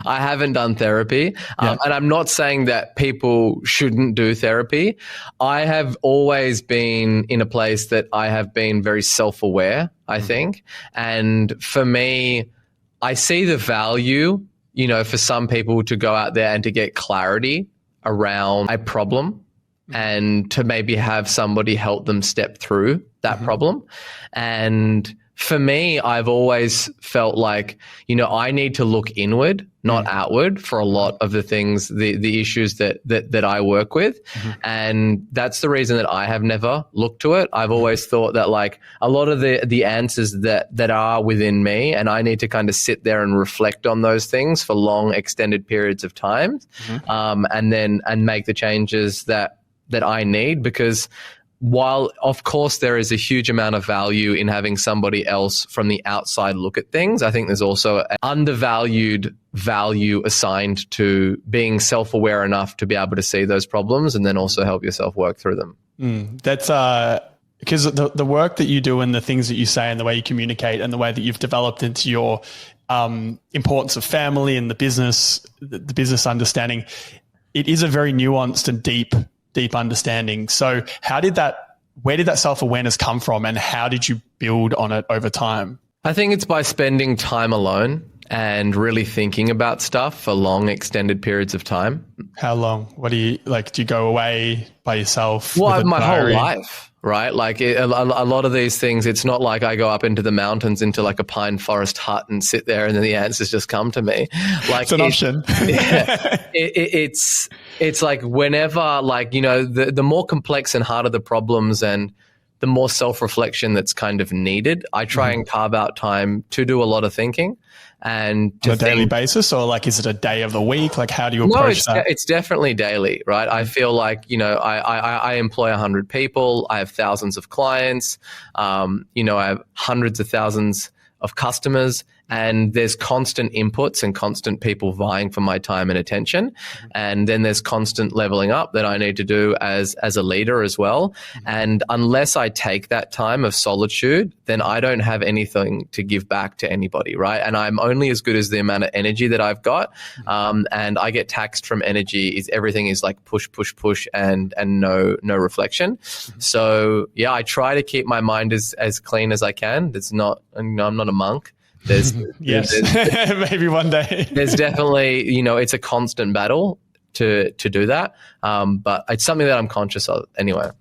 I haven't done therapy. Yeah. And I'm not saying that people shouldn't do therapy. I have always been in a place that I have been very self-aware, I think. And for me, I see the value, for some people to go out there and to get clarity around a problem and to maybe have somebody help them step through that problem. And for me, I've always felt like, I need to look inward, not outward, for a lot of the things, the issues that I work with. And that's the reason that I have never looked to it. I've always thought that like a lot of the answers that are within me, and I need to kind of sit there and reflect on those things for long, extended periods of time, and make the changes that I need, because while of course there is a huge amount of value in having somebody else from the outside look at things, I think there's also an undervalued value assigned to being self-aware enough to be able to see those problems and then also help yourself work through them. That's because the work that you do and the things that you say and the way you communicate and the way that you've developed into your importance of family and the business understanding, it is a very nuanced and deep understanding. So where did that self-awareness come from, and how did you build on it over time? I think it's by spending time alone and really thinking about stuff for long, extended periods of time. How long? What do you like? Do you go away by yourself? Well, my whole life, right? Like a lot of these things, it's not like I go up into the mountains into like a pine forest hut and sit there and then the answers just come to me. Like it's an option. It's like whenever, like, the more complex and harder the problems and the more self-reflection that's kind of needed, I try and carve out time to do a lot of thinking. And on a daily basis, or like, is it a day of the week? Like, how do you approach that? It's definitely daily, right? I feel like, I employ 100 people. I have thousands of clients. I have hundreds of thousands of customers, and there's constant inputs and constant people vying for my time and attention. And then there's constant leveling up that I need to do as a leader as well. And unless I take that time of solitude, then I don't have anything to give back to anybody, right? And I'm only as good as the amount of energy that I've got. And I get taxed from energy. Everything is like push, push, push, and no reflection. So yeah, I try to keep my mind as clean as I can. It's not, I'm not a monk. Yes, maybe one day. There's definitely, it's a constant battle to do that. But it's something that I'm conscious of anyway.